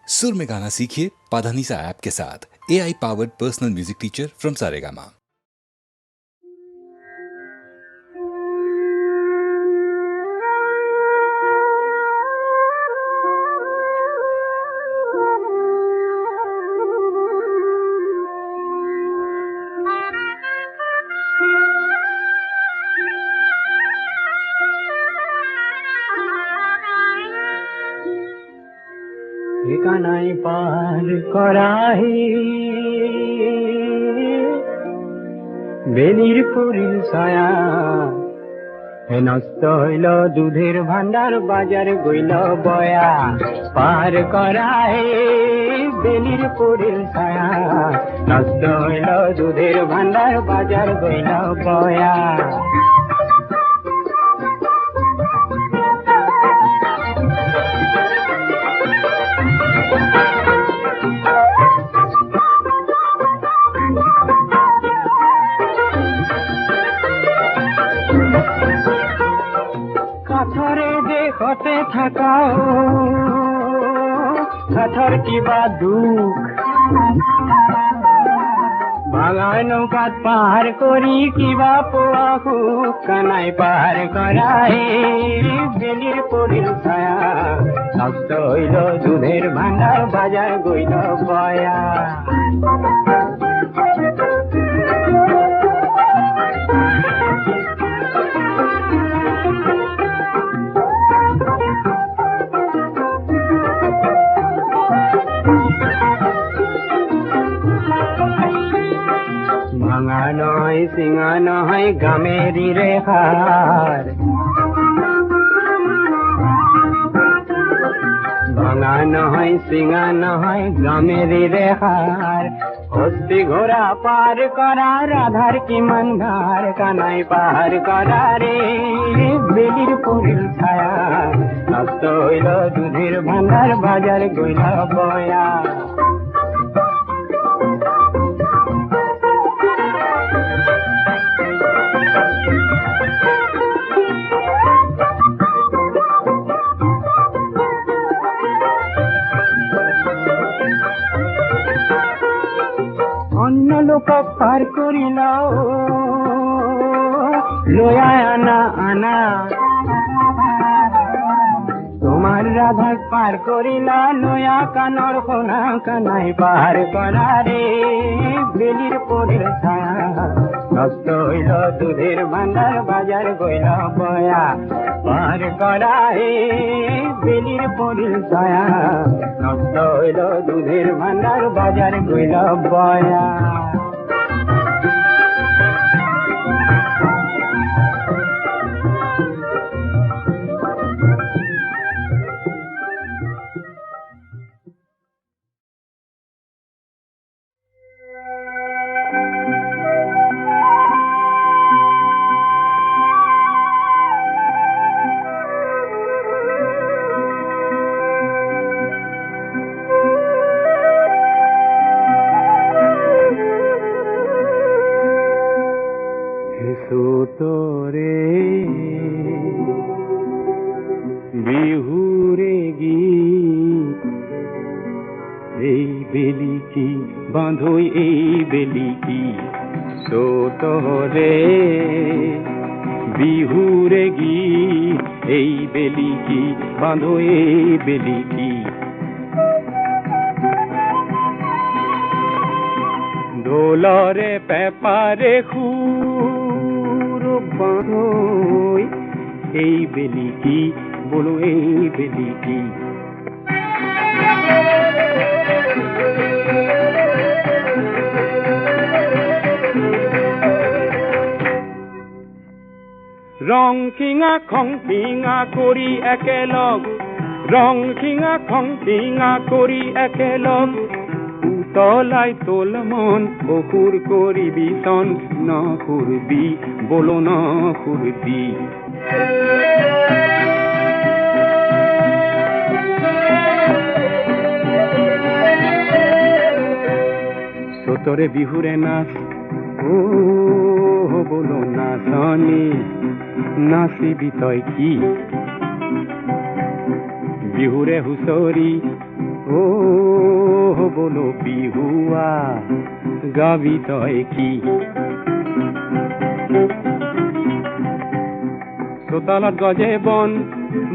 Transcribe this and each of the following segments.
सुर में गाना सीखिए पाधानीसा ऐप के साथ। AI powered personal music teacher from Saregama. ঠিকানায় পার করাহি বেলির পুরীর ছায়া হে নষ্ট হইল দুধের ভান্ডার বাজার গইল বয়া পার করাহি বেলির পুরীর ছায়া নষ্ট হইল দুধের ভান্ডার বাজার গইল বয়া কাঠরে দেখতে থাকাও কাঠর কিবা দুখ ভাঙা নৌকাত পাহাড় করি কিবা পোয়া হুক কানাই পাহাড় করাই বেলির পরিল ছায়া নষ্ট হইল দুধের ভান্ডার বাজার গইল বয়া ভাঙা নয় সিঙা নয় গামেরি রেখার ভাঙা নয় সিঙা নয় গামেরি রেখার হস্তি ঘোড়া পার করা রাধার কি মনঘার কানাই পার করা রে বেলির পুরীর ছায়া নষ্ট হইল দুধের ভান্ডার বাজার গইল বয়া অন্য লোক পার করিল লয়া আনা আনা তোমার রাধা পার করিল লয়া কানর কোনা কানাই পার করা রে বেলির পরের ছায়া নষ্ট হইল দুধের ভান্ডার বাজার গইল বয়া পার করা রে বেলির পরের ছায়া নষ্ট হইল দুধের ভান্ডার বাজার গইল বয়া তোরে বিহুরে গীত এই বেলি কি বাঁধই এই বেলি কি তোরে বিহুরে গীত এই বেলি কি বাঁধই এই বেলি কি দোলরে পেপারে বাঁধই এই বেলি কি বলো এই বেলি কি রং খিঙা খং খিঙা করি একেলগ রং খিঙা খং খিঙা করি একেলগ তলাই তোল মন বকুর করিবি সন না করবি বলো না করবি সোতরে বিহুরে নাচ ও বলো না সনি নাচিবি তই কি বিহুরে হুঁচৰি ও বলো বিহুয়া গাবি তই কি চোতালত গজে বন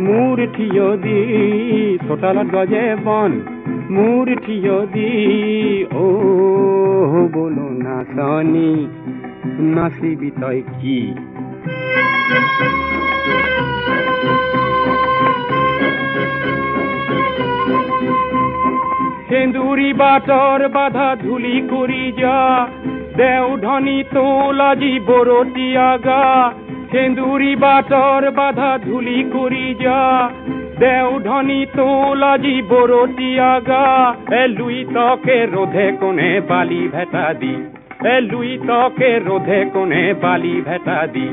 মোৰ থিয় দি চোতালত গজে বন মোৰ থিয় দি ও বলো নাচনি নাচিবি তই কি সেন্দুৰী বাটৰ বাধা ধূলি কৰি যা দেওধনী তোলাজি বৰতীয়া গা সেন্দুৰী বাটৰ বাধা ধূলি কৰি যা দেওধনী তোলাজি বৰতীয়া গা লুই তকে ৰোধে কোনে বালি ভেটা দি লুই তকে ৰোধে কোনে বালি ভেটা দি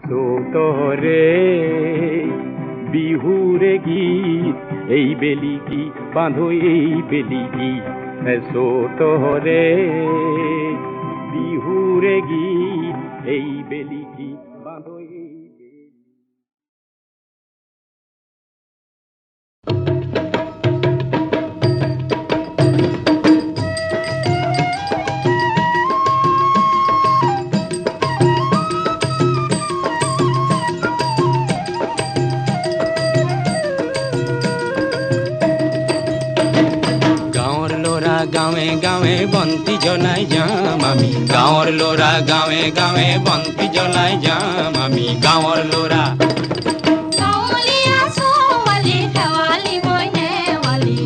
তোৰে বিহুৰে গীত এই বেলি কি বাঁধো এই বেলি কি তোৰে বিহুৰে গীত এই বেলি কি বাঁধো এই গাঁৱে গাঁৱে বন্তি জ্বলাই যাম আমি গাঁৱৰ ল'ৰা গাঁৱে গাঁৱে বন্তি জ্বলাই যাম আমি গাঁৱৰ ল'ৰা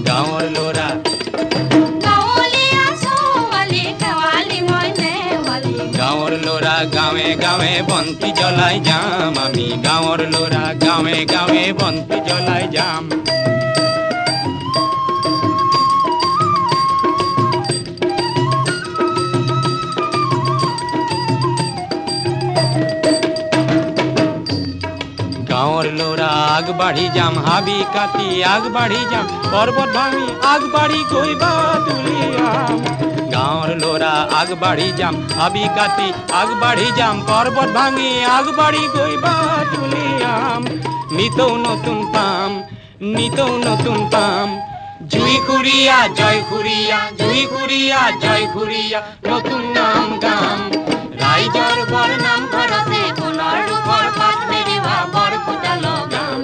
গাঁৱৰ ল'ৰা গাঁৱৰ ল'ৰা গাঁৱে গাঁৱে বন্তি জ্বলাই যাম আমি গাঁৱৰ ল'ৰা গাঁৱে গাঁৱে বন্তি জ্বলাই যাম গাঁৱৰ ল'ৰা আগবাঢ়ি যাম হাবি কাটি আগবাঢ়ি যাম পৰ্বত ভাঙি আগবাঢ়ি গৈ তুলিয়াম গাঁৱৰ ল'ৰা আগবাঢ়ি যাম হাবি কাটি আগবাঢ়ি যাম পৰ্বত ভাঙি আগবাঢ়ি গৈ তুলিয়াম নিতৌ নতুন পাম নিতৌ নতুন পাম জুই খুৰীয়া জয় খুৰীয়া জুই খুৰীয়া জয় খুৰীয়া নতুন নাম গাম ৰাইজৰ বৰ নাম ঘৰতে সোণৰ ৰূপৰ পাত মেৰিওৱা বৰ ফুটা লগাম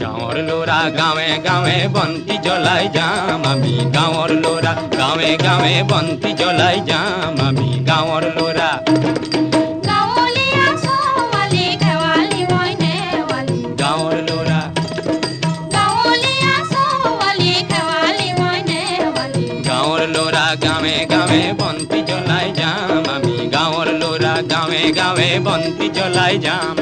গাঁৱৰ ল'ৰা গাঁৱে গাঁৱে বন্তি জ্বলাই যাম আমি গাঁৱৰ ল'ৰা গাঁৱে গাঁৱে বন্তি জ্বলাই যাম আমি গাঁৱৰ ল'ৰা গাঁৱৰ ল'ৰা গাঁৱৰ ল'ৰা গাঁৱে গাঁৱে বন্তি জ্বলাই যাম আমি গাঁৱৰ ল'ৰা গাঁৱে গাঁৱে বন্তি জ্বলাই যাম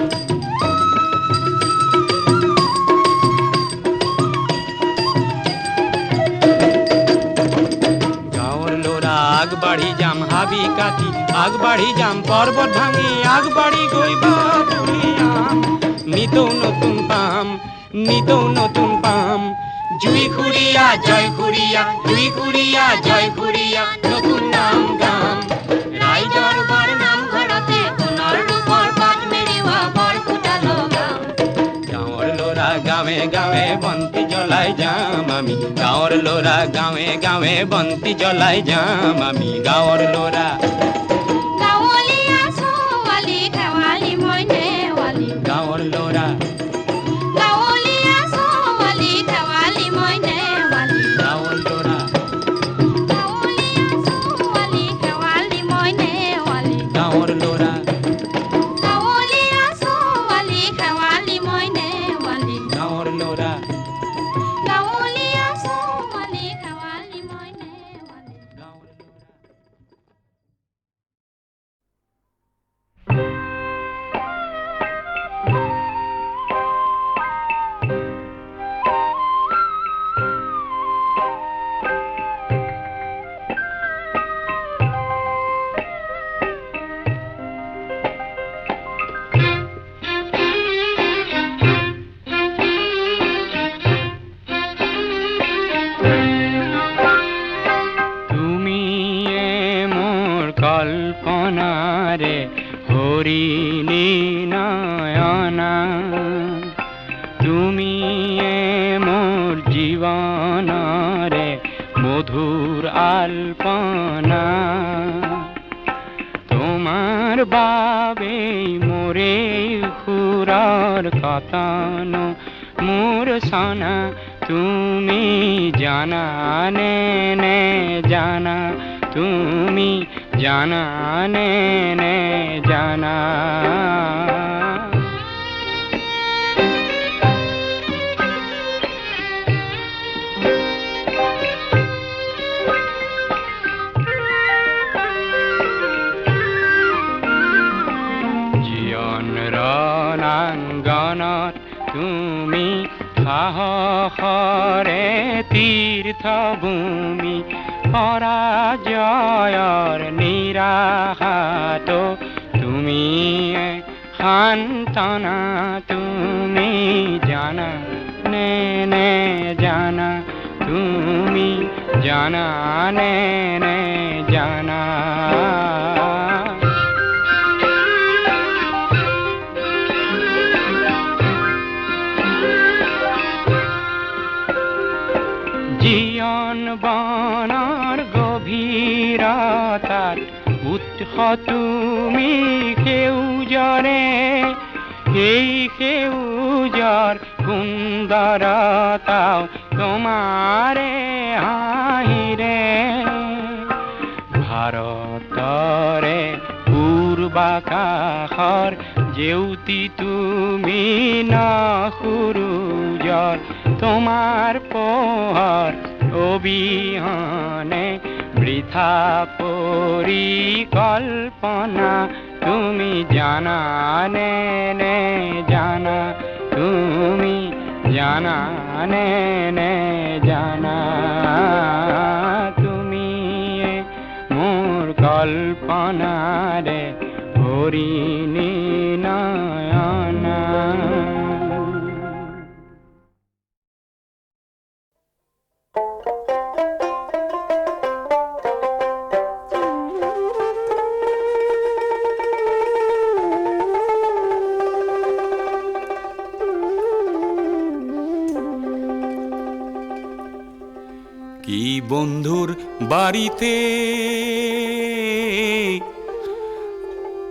গাঁৱৰ ল'ৰা আগবাঢ়ি যাম হাবি কাটি আগবাঢ়ি যাম পৰ্বত ভাঙি আগবাঢ়ি গৈ তুলিয়াম নিতৌ নতুন পাম নিতৌ নতুন পাম জুই খুৰীয়া জয় খুৰীয়া জুই খুৰীয়া জয় খুৰীয়া নতুন নাম গাম ৰাইজৰ বৰ নাম ঘৰতে সোণৰ ৰূপৰ পাত মেৰিওৱা বৰ ফুটা লগাম গাঁৱৰ ল'ৰা গাঁৱে গাঁৱে বন্তি জ্বলাই যাম আমি গাঁৱৰ ল'ৰা গাঁৱে গাঁৱে বন্তি জ্বলাই যাম আমি গাঁৱৰ ল'ৰা গাঁৱৰ ল'ৰা কল্পনারে হরিণী নয়না তুমি মোর জীবনরে সুর আলপনা তোমার বাবে মোরে খুরার কাতানো মোর সানা তুমি জানা নে নে জানা তুমি জানা নে নে জানা রণাঙ্গনত তুমি সাহসৰে তীৰ্থভূমি পৰাজয়ৰ নিৰাশাত তুমি সান্তনা তুমি জানা নে নে জানা তুমি জানা নে নে জানা জীয়ন বনৰ গভীৰতাত উৎস তুমি সেউজৰে এই সেউজৰ সুন্দৰতাও তোমাৰে হাঁহিৰে ভাৰতৰে পূৰ্বাকাশৰ জেউতি তুমি ন সূৰুজৰ তোমার পোহর অবিহনে বৃথা পরিকল্পনা তুমি জানা নে নে জানা তুমি জানা নে নে জানা তুমি মোর কল্পনারে হরিণী নয়না কি বন্ধুর বাড়িতে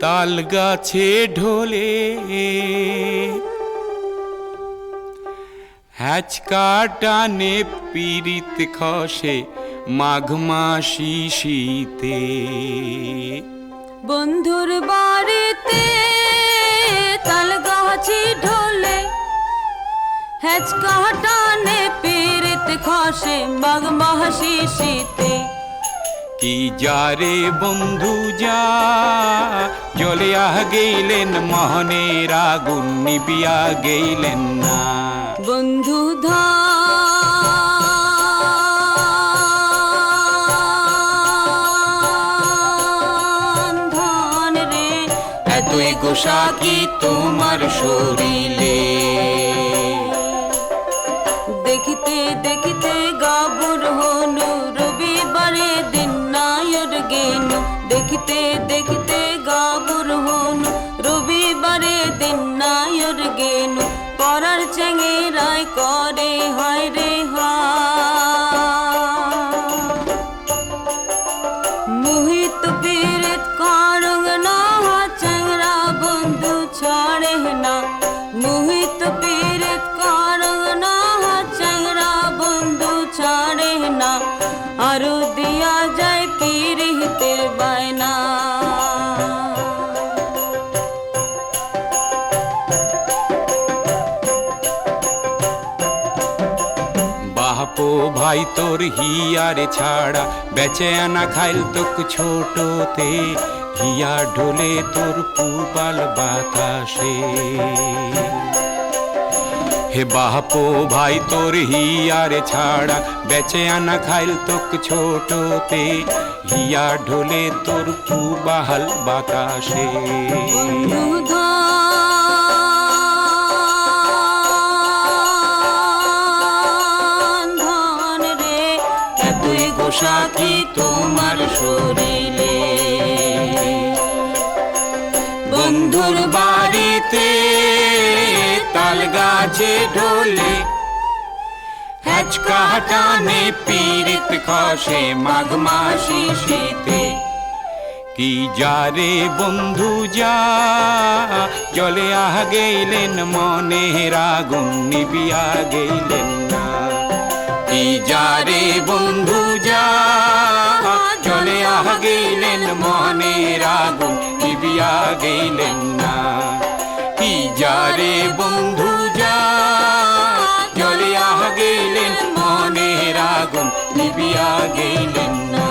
তাল গাছে ঢোলে হ্যাচকা টানে পিরিত খসে মাঘ মাসি শীতে বন্ধুর বাড়িতে তাল গাছে ঢোলে হ্যাচকা টানে পিরিত খসে মাঘ মাসি শীতে কি যারে বন্ধু যা জ্বলিয়া গেলেন মোহনের আগুন নিবিয়া গেলেন না বন্ধু ধান রে এতই গোসা কি তোমার শরীরে দেখিতে দেখিতে গাবুর হনু রবিবারে দিন নায়র গেনু দেখিতে দেখিতে গাবুর হনু রবিবারে দিন নায়র গেনু পরার চেঙ্গেরায় করে হায় রে মোহিত পীড়িত করং না চেঙ্গরা বন্ধু ছাড়ে না মোহিত পীড়িত করং না চেঙ্গরা বন্ধু ছাড়ে না আরো দিয়া যায় পীড়িতের বায়না বাপো ভাই তোর হিয়ারে ছাড়া বেচে আনা খাইল তোক ছোটতে হিয়া ঢোলে তোর পুবাল বাতাসে হে বাপো ভাই তোর হিয়ারে ছাড়া বেচে আনা খাইল তোক ছোটতে হিয়া ঢোলে তোর পুবাল বাতাসে পোশাকি তোমার শরীরে বন্ধুর বাড়িতে তাল গাছে ঢোলে হ্যাচকা টানে পিরিত খসে মাঘ মাসি শীতে কি যারে বন্ধু যা জলে গেলেন মনের আগুন নিবিয়া গেলেন না কি যারে বন্ধু যা জলে গেলেন মনের আগুন নিবিয়া গেলেন না কি যারে বন্ধু যা জলে গেলেন মনের আগুন নিবিয়া গেলেন না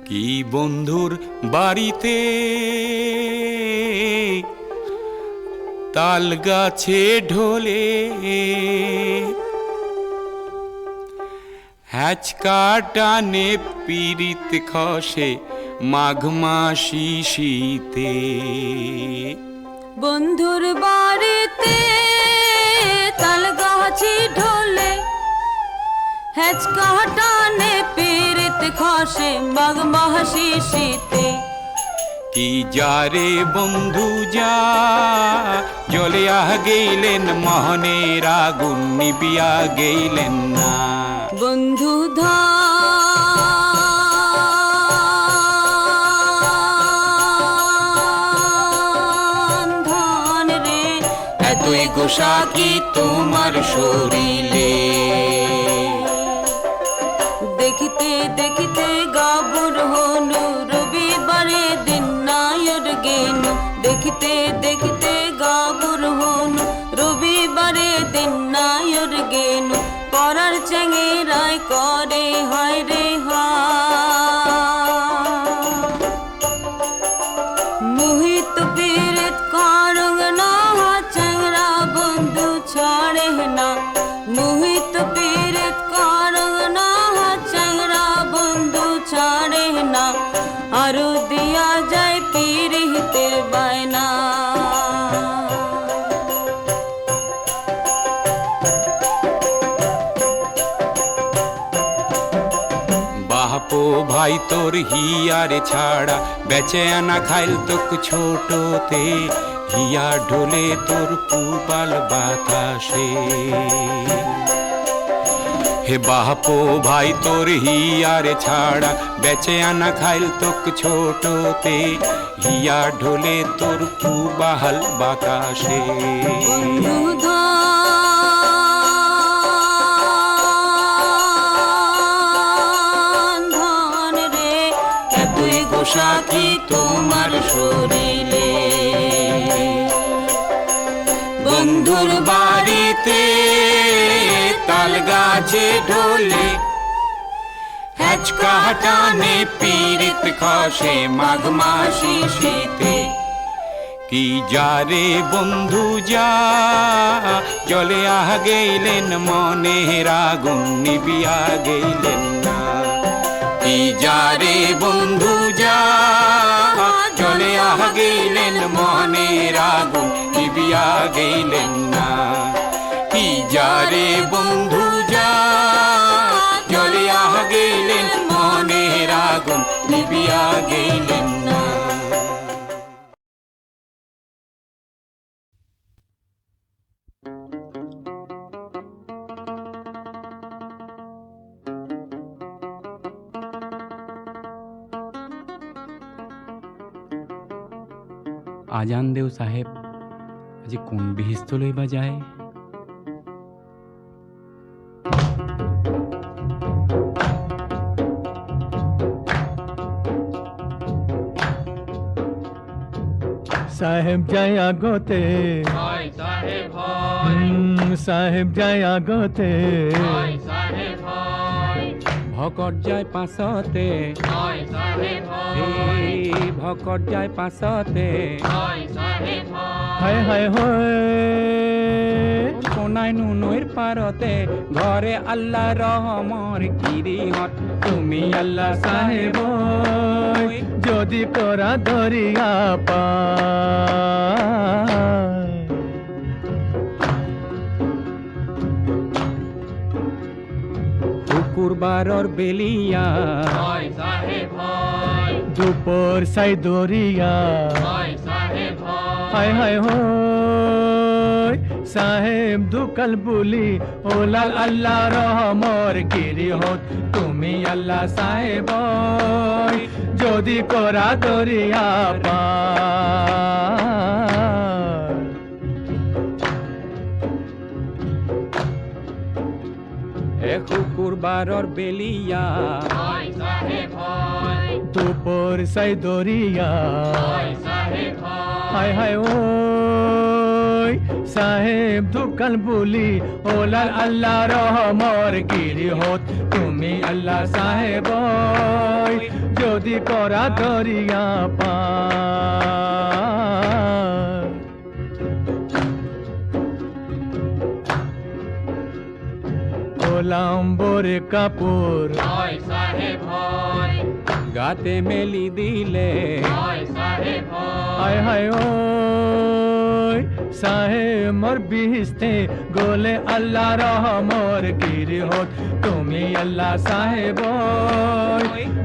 কি বন্ধুর বাড়িতে তাল গাছে ঢোলে হ্যাচকা টানে পিরিত খসে মাঘ মাসি শীতে বন্ধুর বাড়িতে তাল গাছি ঢোলে হেচকা টানে পিরিত খসে মাঘ মাসি শীতে কি যারে বন্ধু যা জলে গেলেন মোহনের আগুন নিবিয়া গেলেন না বন্ধু ধান রে এতই গোসা কি তোমার শরীরে দেখিতে দেখিতে গাবুর হনু রবিবারে দিন নায়র গেনু দেখিতে দেখিতে গাবুর হনু রবিবারে দিন নায়র গেনু পরার চেঙ্গেরায় করে হায় রে মোহিত পীড়িত করং না চেঙ্গরা বন্ধু ছাড়ে না মোহিত পীড়িত করং না চেঙ্গরা বন্ধু ছাড়ে না আরো দিয়া যায় পীড়িতের বায়না বাপো ভাই তোর হিয়ারে ছাড়া বেচে আনা খাইল তোক ছোটতে হিয়া ঢোলে তোর পুবাল বাতাসে হে বাপো ভাই তোর হিয়ারে ছাড়া বেচে আনা খাইল তোক ছোটতে হিয়া ঢোলে তোর পুবাল বাতাসে গোসা কি তোমার শরীরে বন্ধুর বাড়িতে তাল গাছে ঢোলে হ্যাচকা টানে পিরিত খসে মাঘ মাসি শীতে কি যারে বন্ধু যা জলে গেলেন মনের আগুন নিবিয়া গেলেন না কি যারে বন্ধু যা জলে গেলেন মনের আগুন নিবিয়া গেলেন না কি যারে বন্ধু যা জলে গেলেন মনের আগুন নিবিয়া গেলেন না আজান দেও সাহেব আজি কোন বিহিস্ত লইবা যায় সাহেব যায় আগতে সাহেব যায় আগতে ভকত যায় পাছতে ভকত যায় পাছতে হায় হায় হয় কোনাই নুনৈর পারতে ঘরে আল্লাহ রহমর গিরিহত তুমি আল্লাহ সাহেব যদি তোরা দরিয়া পা শুকুরবারর বেলিয়া দুপুর সাই দরিয়া হায় হায় হই সাহেব দুকাল বুলি ওলাল আল্লাহ রহমর গিরি হত তুমি আল্লাহ সাহেব যদি করা দরিয়া পার এ শুকুরবারর বেলিয়া দুপুর সাই দরিয়া হায় হায় ওই সাহেব দুকাল বুলি ওলাল আল্লাহ রহমর গিরি হত তুমি আল্লাহ সাহেব যদি করা দরিয়া পার ওলাম্বরে কাপুর গাতে মেলি দিলে হায় হায় ওই সাহেব মোর বিহিস্তে গোলে আল্লাহ রহমর গিরি হত তুমি আল্লাহ সাহেব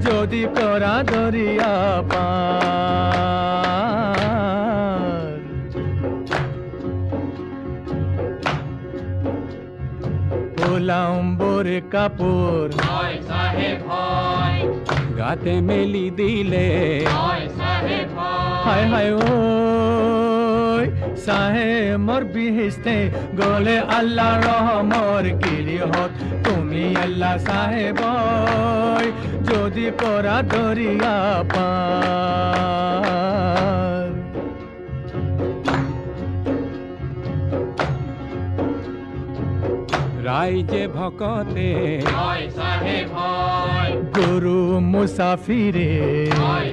যদি করা দরিয়া পার ওলাম্বরে কাপুর গাতে মেলি দিলে হায় হায় ওই সাহেব মোর বিহিস্তে গোলে আল্লাহ রহমর গিরি হত তুমি আল্লাহ সাহেব যদি করা দরিয়া পার রাইজে ভকতে গুরু মুসাফিরে হায়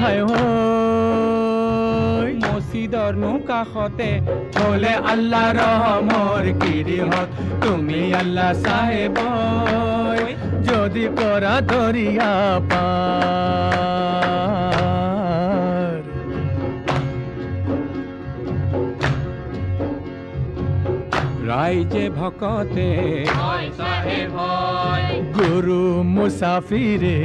হায় হই মসজিদর কাষতে বলে আল্লাহ রহমর গিরি হত তুমি আল্লাহ সাহেব যদি করা দরিয়া পার রাইজে ভকতে গুরু মুসাফিরে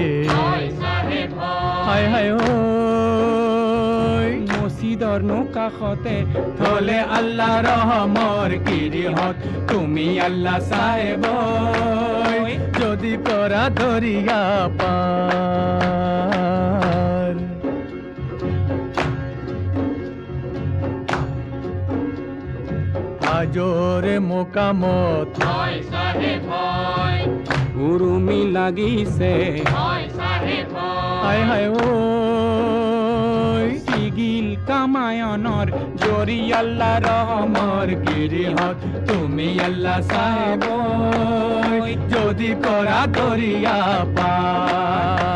হায় হায় হই মসজিদর কাষতে বলে আল্লাহ রহমর গিরি হত তুমি আল্লাহ সাহেব যদি করা দরিয়া পার আজরে মোকামত উরুমি লাগিছে হায় হায় ওই সিগিল কামায়নর জরি আল্লাহ রহমর গিরি হত তুমি আল্লাহ সাহেব যদি করা দরিয়া পার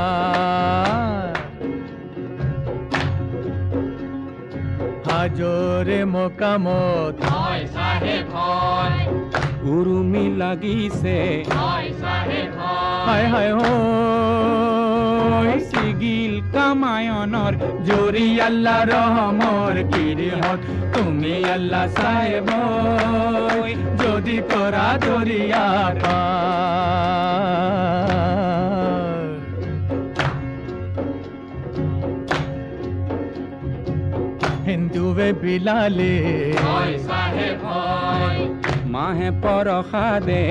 হাজরে মোকামত উরুমি লাগিছে হায় হায় হই সিগিল কামায়নর জোরি আল্লাহ রহমর গিরি হত তুমি আল্লাহ সাহেব যদি করা দরিয়া পার হিন্দুবে বিলালে মাহে পরখাদে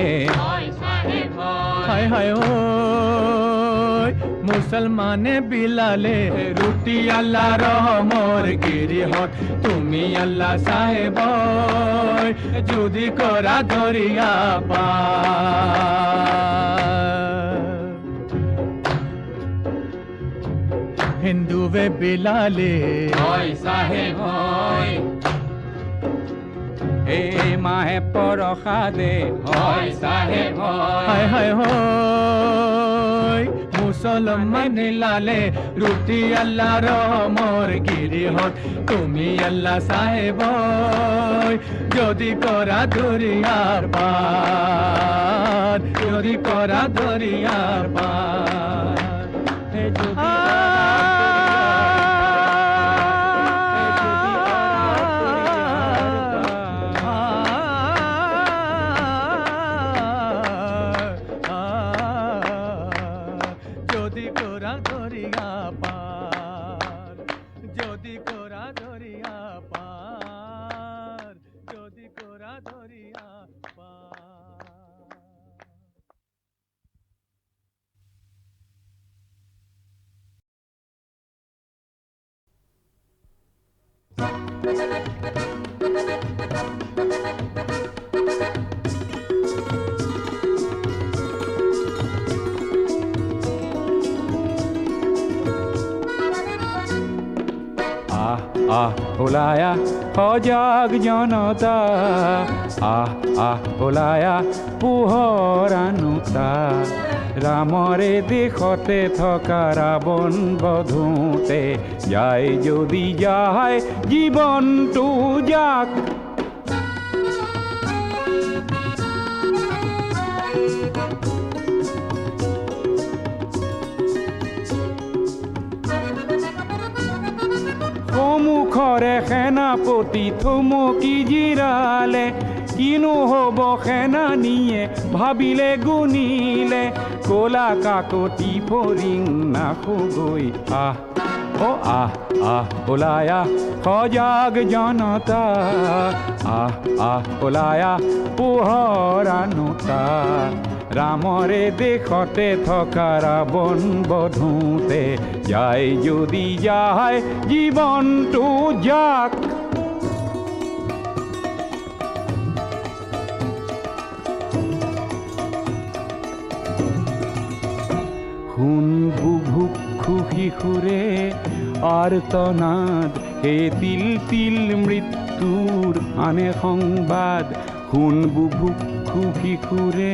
হায় হায় ওই মুসলমানে বিলালে রুটি আল্লাহ রহমর গিরি হত তুমি আল্লাহ সাহেব যদি করা দরিয়া পার হিন্দুবে বিলালে এ মাহে পরখাদে হয় সাহেব হায় হায় হই মুসলমান লালে রুটি আল্লাহ রহমর গিরি হত তুমি আল্লাহ সাহেব যদি করা দরিয়ার পার যদি করা দরিয়ার পার হে যদি ওলায়া সজাগ জনতা ওলায়া পোহৰ আনোতা ৰামৰে দেশতে থকা ৰাৱণ বধোতে যায় যদি যায় জীৱনটো যাক সন্মুখৰে সেনাপতি থমকি জিৰালে কিনো হ'ব সেনানীয়ে ভাবিলে গুণিলে কলা কাকতি ফৰিং নাখগৈ ওলায়া সজাগ জনতা ওলায়া পোহৰ আনোতা ৰামৰে দেশতে থকা ৰাৱণ বধোতে যায় যদি যায় জীৱনটো যাক শুন বুভুক্ষু শিশুৰে আৰ্তনাদ হে তিল তিল মৃত্যুৰ আনে সংবাদ শুন বুভুক্ষু শিশুৰে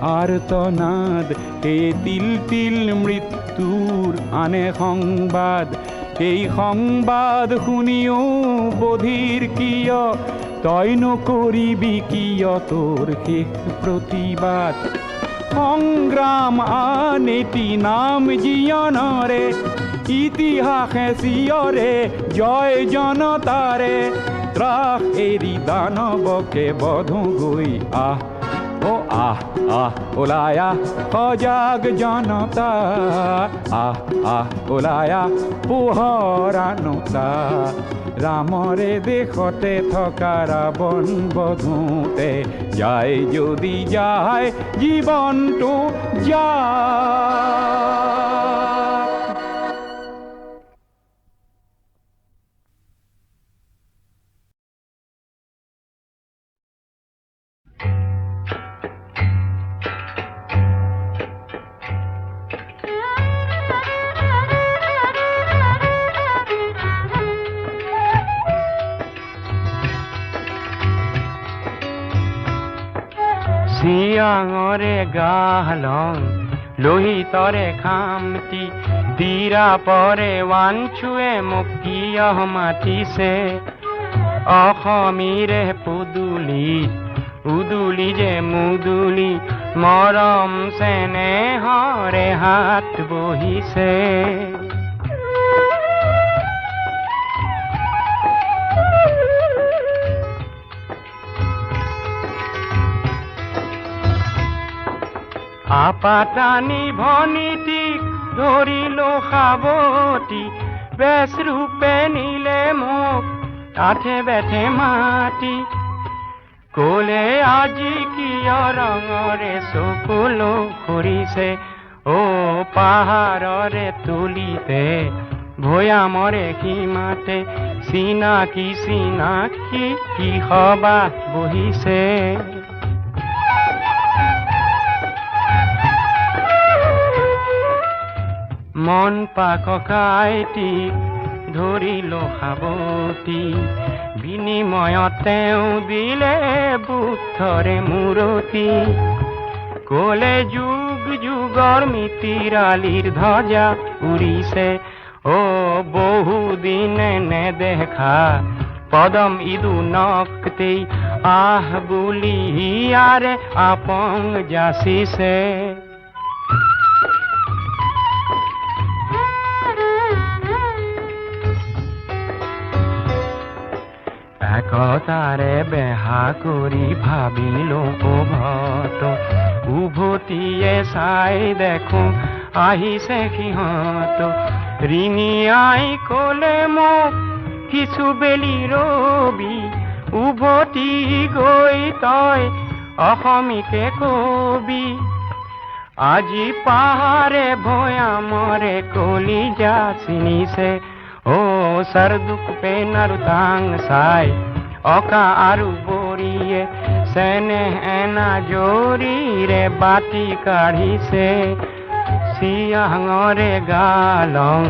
আৰ্তনাদ হে তিল তিল মৃত্যুৰ আনে সংবাদ এই সংবাদ শুনিও বধিৰ কিয় তই নকৰিবি কিয় তোৰ শেষ প্ৰতিবাদ সংগ্ৰাম আনেতি নাম জীয়নৰে ইতিহাসে চিয়ৰে জয় জনতাৰে ত্ৰাস এৰি দানৱকে বধোগৈ ওলায়া সজাগ জনতা ওলায়া পোহৰ আনোতা ৰামৰে দেশতে থকা ৰাৱণ বধোতে যায় যদি যায় জীৱনটো যাক চিয়াঙৰে গালং লোহিতৰে খামতি দীৰা পৰে ৱাঞ্চুৱে মোক কিয় মাতিছে অসমীৰে পুদুলি উদুলি যে মুদুলি মৰম চেনেহৰে হাত বহিছে আপাটানি ভনীতিক ধৰিলো সাৱটি বেচ ৰূপে নিলে মোক কাঠে বেঠে মাতি কলে আজি কিয় ৰঙৰে চকুলো ফুৰিছে পাহাৰৰে তুলিতে ভৈয়ামৰে সীমাতে চিনাকি চিনাকি কি সবাহ বহিছে মন পাককাইটি ধৰিলো সাৱটি বিনিময়ত তেওঁ দিলে বুদ্ধৰে মূৰতি কলে যুগ যুগৰ মিতিৰালিৰ ধ্বজা উৰিছে বহুদিনে নেদেখা পদম ইদু নক্তেই বুলি ইয়াৰে আপং যাচিছে একতাৰে বেহা কৰি ভাবিলো ভত উভতিয়ে চাই দেখো আহিছে সিহঁত ৰিঙি আই কলে মোক কিছু বেলি ৰবি উভতি গৈ তই অসমীতে কবি আজি পাহাৰে ভৈয়ামৰে কলিজা চিনিছে সৰদুক পেনাৰু তাং চাই অকা আৰু বৰিয়ে চেনেহ এনা জৰিৰে বাটি কাঢ়িছে চিয়াঙৰে গালং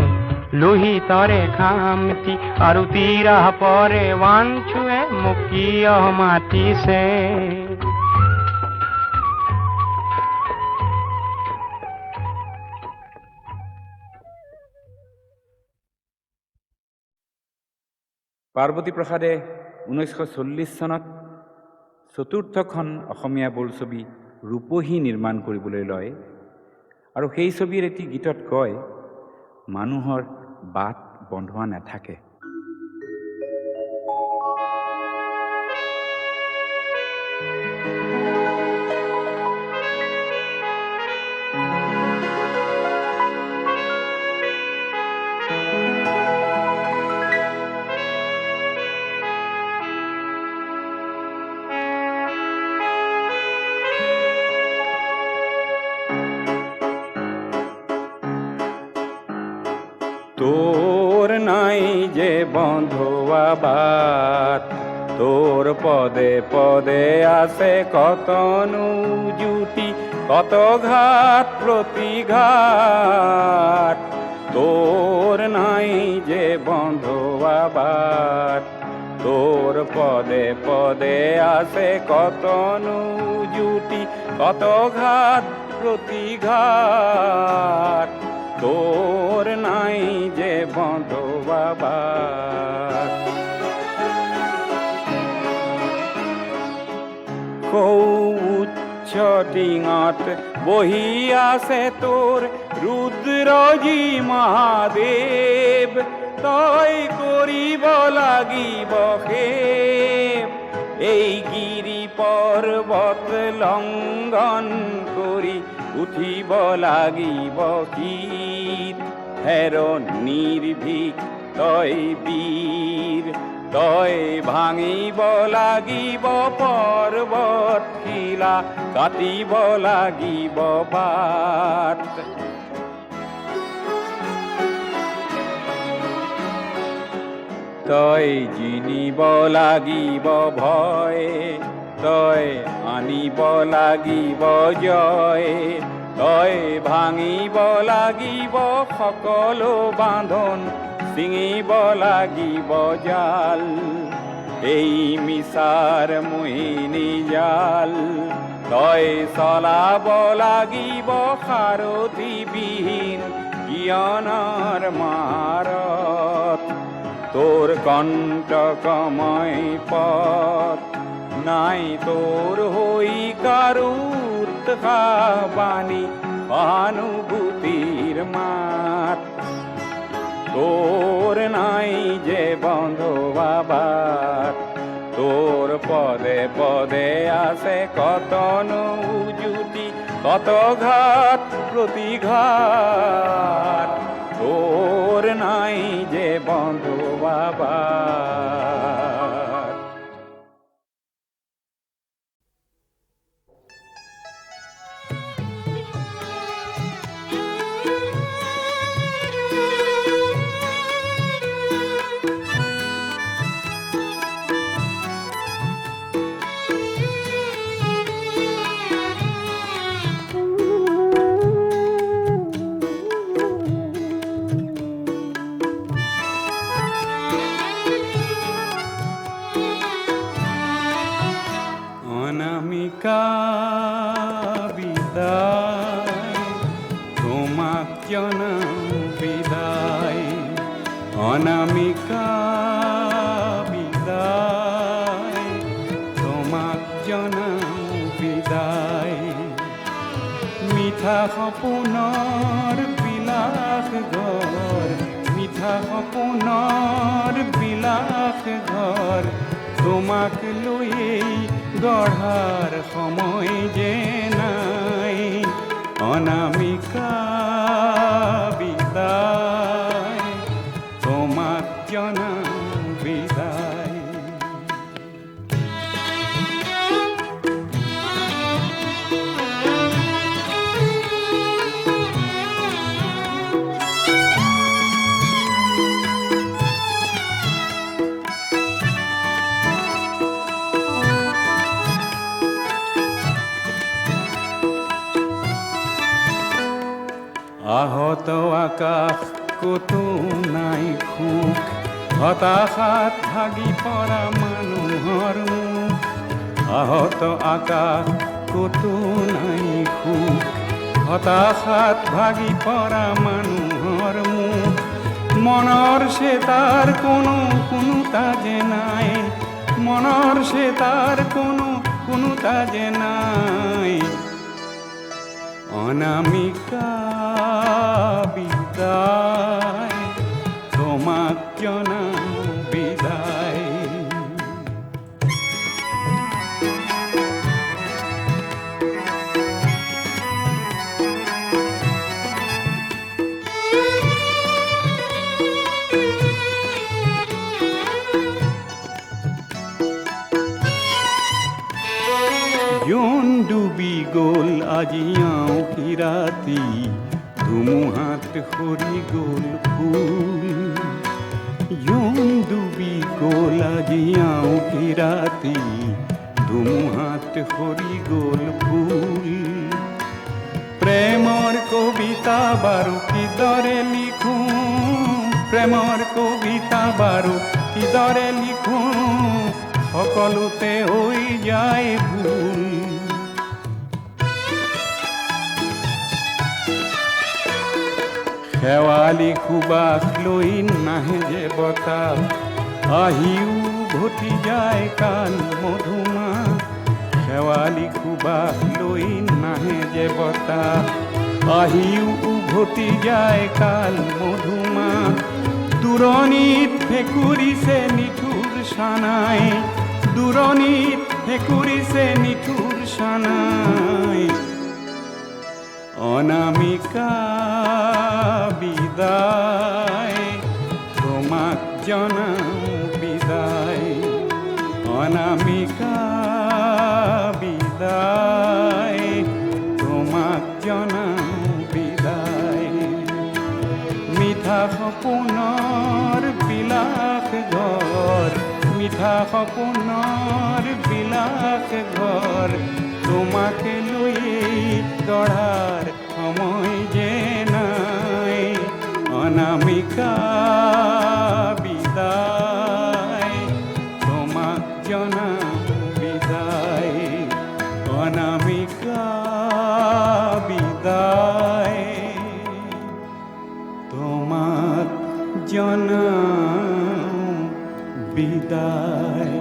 লোহিতরে খামতি আৰু তিৰা পৰে ৱাঞ্চুৱে মুকিয় মাতিছে পাৰ্বতী প্ৰসাদে 1940 চনত চতুৰ্থখন অসমীয়া বোলছবি ৰূপহী নিৰ্মাণ কৰিবলৈ লয় আৰু সেই ছবিৰ এটি গীতত কয়, মানুহৰ বাট বন্ধোৱা নাথাকে। তোর নাই যে বন্ধুয়া বাট, তোর পদে পদে আছে কত জুটি, কত ঘাট প্রতিঘাট। তোর নাই যে বন্ধুয়া বাট, তোর পদে পদে আছে কত জুটি, কত ঘাট প্রতিঘাট। তোর নাই যে বন্ধুয়া বাট। উচ্চ টিঙত বহি আছে তোর রুদ্রজী মহাদেৱ, তই কৰিব লাগিব খেপ। এই গিৰি পৰ্বত লংঘন কৰি উঠিব লাগিব শীত। হেৰ নিৰ্ভীক তই বীৰ, তই ভাঙিব লাগিব পৰ্বত শিলা, কাটিব লাগিব বাট। তই জিনিব লাগিব ভয়, তই আনিব লাগিব জয়। তই ভাঙিব লাগিব সকলো বান্ধন, ছিঙিব লাগিব জাল। এই মিছাৰ মোহিনী জাল তই চলাব লাগিব সাৰথিবিহীন জ্ঞানৰ মাৰত। তোৰ কণ্টকময় পথ নাই, তোৰ হৈ কাৰো উৎসাহ বাণী, সহানুভূতিৰ মাত। তোর নাই যে বন্ধুয়া বাট, তোর পদে পদে আছে কত জুটি, কত ঘাট প্রতিঘাট। তোর নাই যে বন্ধুয়া বাট। অনামিকা বিদায়, তোমাক জনাও বিদায়। অনামিকা বিদায়, তোমাক জনাও বিদায়। মিঠা সপোনৰ বিলাস ঘৰ, মিঠা সপোনৰ বিলাস ঘৰ, তোমাক লৈয়েই গঢ়াৰ সময় যে নাই। অনামিকা বিদায়, তোমাক জনাও বিদায়। আহত আকাশ ক'তো নাই সুখ হতাশাত ভাগি পৰা মানুহৰ মুখ আহত আকাশ ক'তো নাই সুখ হতাশাত ভাগি পৰা মানুহৰ মুখ মনৰ সে তাৰ কোনো তাজে নাই মনৰ সে তাৰ কোনো তাজে নাই অনামিকা বিদায় তোমাক জনাও বিদায় জোন ডুবি গ'ল আজি আঁউসী ৰাতি ধুমুহাত সৰি গ'ল ফুল জোন ডুবি গ'ল আজি আঁউসী ৰাতি ধুমুহাত সৰি গ'ল ফুল প্ৰেমৰ কবিতা বাৰু কিদৰে লিখোঁ প্ৰেমৰ কবিতা বাৰু কিদৰে লিখোঁ সকলোতে হৈ যায় ভুল শেৱালি সুবাস লৈ নাহে যে বতাহ আহিও ঘটি যায় কাল মধুমাহ শেৱালি সুবাস লৈ নাহে যে বতাহ আহিও উভতি যায় কাল মধুমাহ দূৰণিত ভেকুৰিছে নিঠুৰ সানাই দূৰণিত ভেকুৰিছে নিঠুৰ সানাই অনামিকা বিদায় তোমাক জনাও বিদায় অনামিকা বিদায় তোমাক জনাও বিদায় মিঠা সপোনৰ বিলাস ঘৰ মিঠা সপোনৰ বিলাস ঘৰ তোমাকে লৈয়ে গঢ়াৰ সময় যে নাই অনামিকা বিদায় তোমাক জনাও বিদায় অনামিকা বিদায় তোমাক জনাও বিদায়